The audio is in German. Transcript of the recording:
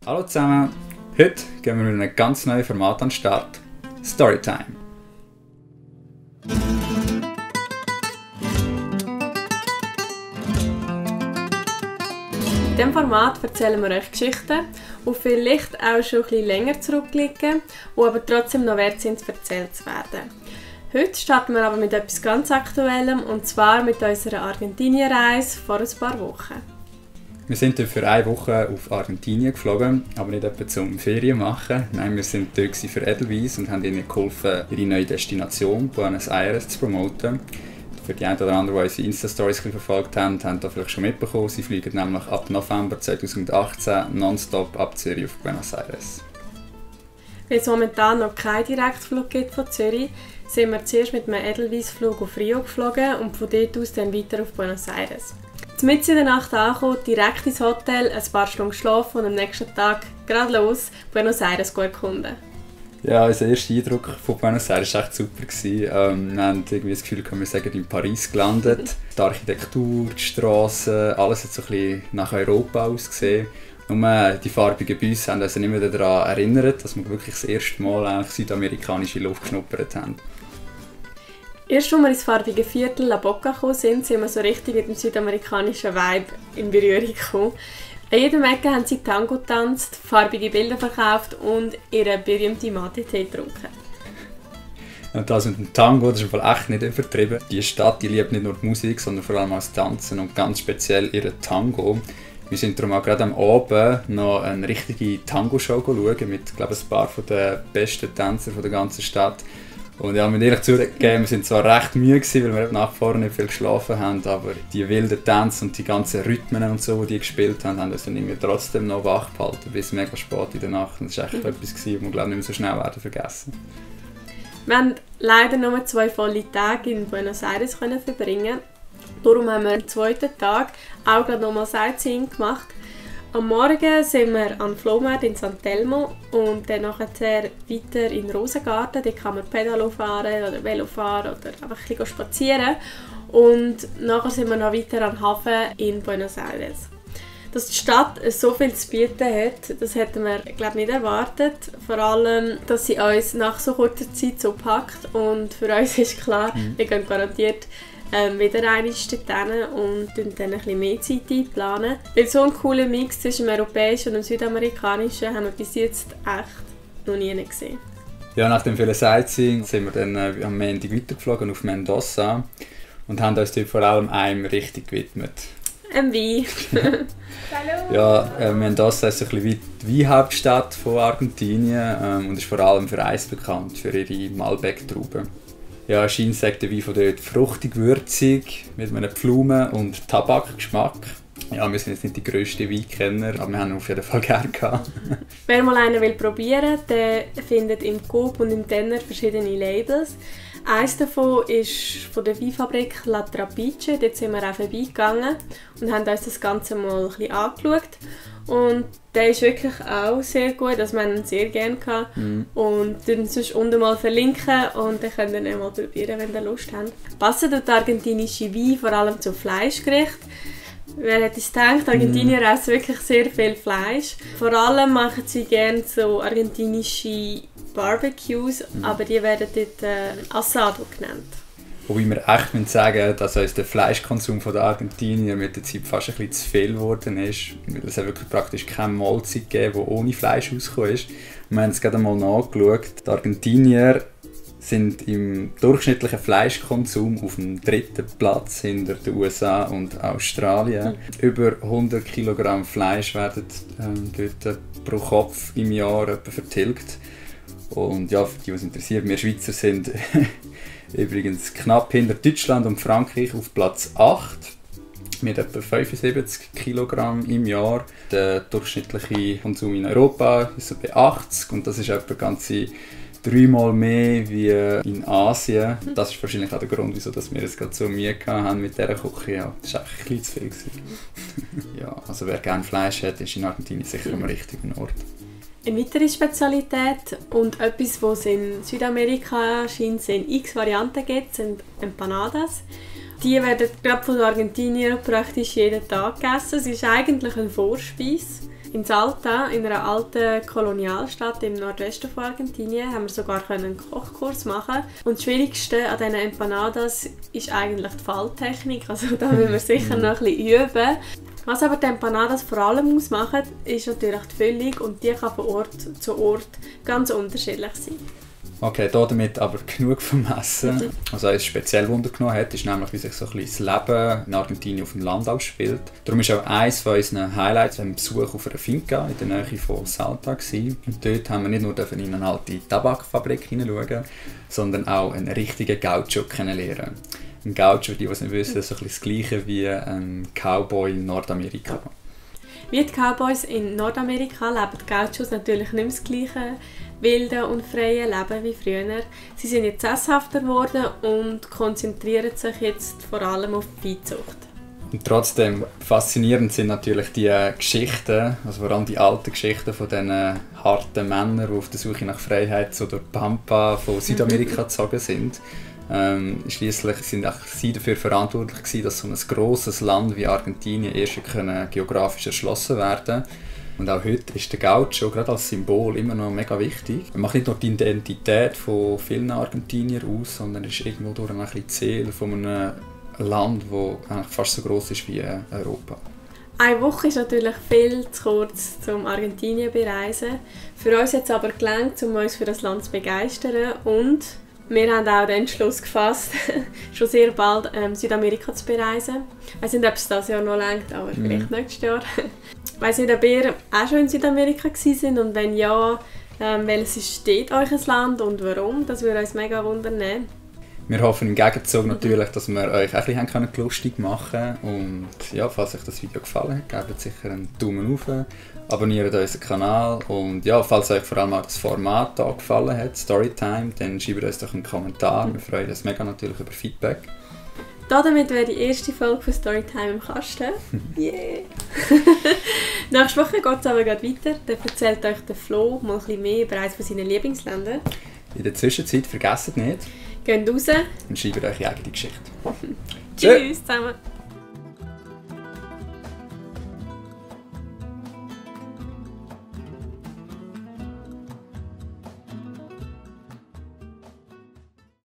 Hallo zusammen, heute gehen wir mit einem ganz neuen Format an den Start: Storytime. In diesem Format erzählen wir euch Geschichten, die vielleicht auch schon ein bisschen länger zurückliegen, die aber trotzdem noch wert sind, erzählt zu werden. Heute starten wir aber mit etwas ganz Aktuellem, und zwar mit unserer Argentinien-Reise vor ein paar Wochen. Wir sind für eine Woche auf Argentinien geflogen, aber nicht etwa zum Ferien machen. Nein, wir sind dort für Edelweiss und haben ihnen geholfen, ihre neue Destination, Buenos Aires, zu promoten. Für die einen oder anderen, die unsere Insta-Stories verfolgt haben, haben das vielleicht schon mitbekommen. Sie fliegen nämlich ab November 2018 nonstop ab Zürich auf Buenos Aires. Weil es momentan noch keinen Direktflug gibt von Zürich, sind wir zuerst mit einem Edelweiss-Flug auf Rio geflogen und von dort aus dann weiter auf Buenos Aires. Mitten in der Nacht angekommen, direkt ins Hotel, ein paar Stunden geschlafen und am nächsten Tag gerade los Buenos Aires erkunden. Ja, unser erster Eindruck von Buenos Aires war echt super. Wir haben irgendwie das Gefühl, wir sind in Paris gelandet. Die Architektur, die Strassen, alles hat so ein bisschen nach Europa ausgesehen. Nur die farbigen Busse haben uns nicht mehr daran erinnert, dass wir wirklich das erste Mal eigentlich südamerikanische Luft geschnuppert haben. Erst als wir ins farbige Viertel La Boca gekommen sind wir so richtig mit dem südamerikanischen Vibe in Berührung gekommen. An jedem Ecke haben sie Tango getanzt, farbige Bilder verkauft und ihren berühmten Mate-Tee getrunken. Und das mit dem Tango, das ist echt nicht übertrieben. Die Stadt, die liebt nicht nur die Musik, sondern vor allem auch das Tanzen und ganz speziell ihren Tango. Wir sind darum auch gerade am Abend noch eine richtige Tango-Show schauen mit, glaube ich, ein paar der besten Tänzer der ganzen Stadt. Und ja, ich muss ehrlich zugeben, wir sind zwar recht müde gewesen, weil wir nach vorne nicht viel geschlafen haben, aber die wilden Tänze und die ganzen Rhythmen und so, die gespielt haben, haben uns dann irgendwie trotzdem noch wach gehalten, bis mega spät in der Nacht. Und das war echt etwas, das wir, glaube ich, nicht mehr so schnell werden vergessen. Wir haben leider nur 2 volle Tage in Buenos Aires verbringen. Darum haben wir am zweiten Tag auch gerade nochmal Sightseeing gemacht. Am Morgen sind wir an Flohmarkt in San Telmo und dann nachher weiter in den Rosengarten. Dort kann man Pedalo fahren oder Velo fahren oder einfach ein bisschen spazieren. Und nachher sind wir noch weiter an den Hafen in Buenos Aires. Dass die Stadt so viel zu bieten hat, das hätten wir, glaube ich, nicht erwartet. Vor allem, dass sie uns nach so kurzer Zeit so packt. Und für uns ist klar, wir gehen garantiert wieder einmal dorthin und dann ein bisschen mehr Zeit einplanen. Weil so einen coolen Mix zwischen dem Europäischen und dem Südamerikanischen haben wir bis jetzt echt noch nie gesehen. Ja, nach dem vielen Sightseeing sind wir dann am Montag weitergeflogen auf Mendoza und haben uns dort vor allem einem richtig gewidmet. Wein. Hallo! Ja, Mendoza ist ein bisschen wie die Weinhauptstadt von Argentinien und ist vor allem für eins bekannt, für ihre Malbec-Trauben. Ja, scheint sagt der Wein von dort fruchtig, würzig, mit einem Pflaumen- und Tabakgeschmack. Ja, wir sind jetzt nicht die grössten Weinkenner, aber wir haben ihn auf jeden Fall gerne gehabt. Wer mal einen will probieren, der findet im Coop und im Denner verschiedene Labels. Eines davon ist von der Weinfabrik La Trapiche. Dort sind wir auch vorbeigegangen und haben uns das Ganze mal ein bisschen angeschaut. Und der ist wirklich auch sehr gut, also wir haben ihn sehr gerne gehabt. Und dann sonst unten mal verlinken und dann könnt ihr ihn mal probieren, wenn ihr Lust habt. Passen die argentinische Wein vor allem zu Fleischgericht. Wer hätte es gedacht, Argentinier essen wirklich sehr viel Fleisch. Vor allem machen sie gerne so argentinische Barbecues, aber die werden dort Asado genannt. Wobei wir echt sagen müssen, dass uns der Fleischkonsum der Argentinier mit der Zeit fast ein bisschen zu viel geworden ist. Weil es wirklich praktisch keine Mahlzeit gegeben, die ohne Fleisch rausgekommen ist. Und wir haben es gerade einmal nachgeschaut. Die Argentinier sind im durchschnittlichen Fleischkonsum auf dem 3. Platz hinter den USA und Australien. Über 100 Kilogramm Fleisch werden dort pro Kopf im Jahr vertilgt. Und ja, für die, was interessiert, wir Schweizer sind übrigens knapp hinter Deutschland und Frankreich auf Platz 8 mit etwa 75 Kilogramm im Jahr. Der durchschnittliche Konsum in Europa ist so bei 80 und das ist etwa ganze 3-mal mehr wie in Asien. Das ist wahrscheinlich auch der Grund, wieso wir jetzt gerade so Mühe haben mit dieser Küche. Ja, das war einfach ein bisschen zu viel. Ja, also wer gerne Fleisch hat, ist in Argentinien sicher am richtigen Ort. Eine weitere Spezialität und etwas, was es in Südamerika scheint in x Varianten gibt, sind Empanadas. Die werden gerade von den Argentiniern praktisch jeden Tag gegessen. Es ist eigentlich ein Vorspeis. In Salta, in einer alten Kolonialstadt im Nordwesten von Argentinien, haben wir sogar einen Kochkurs machen. Und das Schwierigste an diesen Empanadas ist eigentlich die Falltechnik. Also da müssen wir sicher noch ein bisschen üben. Was aber die Empanadas vor allem ausmacht, ist natürlich die Füllung und die kann von Ort zu Ort ganz unterschiedlich sein. Okay, damit aber genug vom Essen. Also was speziell Wunder genommen hat, ist nämlich, wie sich so ein bisschen das Leben in Argentinien auf dem Land abspielt. Darum ist auch eines von unseren Highlights ein Besuch auf einer Finca in der Nähe von Salta gewesen. Und dort haben wir nicht nur in eine alte Tabakfabrik hineinschauen, sondern auch einen richtigen Gaucho kennenlernen. Ein Gaucho, die es nicht wissen, ist so ein bisschen das Gleiche wie ein Cowboy in Nordamerika. Wie die Cowboys in Nordamerika leben die Gauchos natürlich nicht mehr das gleiche wilde und freie Leben wie früher. Sie sind jetzt sesshafter geworden und konzentrieren sich jetzt vor allem auf die Viehzucht. Und trotzdem faszinierend sind natürlich die Geschichten, also vor allem die alten Geschichten von diesen harten Männern, die auf der Suche nach Freiheit so durch die Pampa von Südamerika gezogen sind. Schliesslich sind auch sie dafür verantwortlich gewesen, dass so ein grosses Land wie Argentinien erst geografisch erschlossen werden. Und auch heute ist der Gaucho gerade als Symbol immer noch mega wichtig. Er macht nicht nur die Identität von vielen Argentinier aus, sondern ist irgendwo durch ein bisschen Ziel von einem Land, das fast so gross ist wie Europa. Eine Woche ist natürlich viel zu kurz, um Argentinien zu bereisen. Für uns hat es aber gelangt, um uns für das Land zu begeistern. Und wir haben auch den Entschluss gefasst, schon sehr bald Südamerika zu bereisen. Ich weiß nicht, ob es dieses Jahr noch reicht, aber vielleicht nächstes Jahr. Ich weiss nicht, ob ihr auch schon in Südamerika waren und wenn ja, welches steht euch ein Land und warum? Das würde uns mega wundern. Wir hoffen im Gegenzug natürlich, dass wir euch auch ein bisschen lustig machen können. Und ja, falls euch das Video gefallen hat, gebt sicher einen Daumen hoch, abonniert unseren Kanal und ja, falls euch vor allem auch das Format hier gefallen hat, Storytime, dann schreibt uns doch einen Kommentar. Wir freuen uns mega natürlich über Feedback. Damit wäre die erste Folge von Storytime im Kasten. Yeah! Nächste Woche geht es aber gleich weiter. Dann erzählt euch der Flo mal ein bisschen mehr über eines seiner Lieblingsländer. In der Zwischenzeit vergesst nicht, geht raus und schreibt euch eure eigene Geschichte. Tschüss zusammen!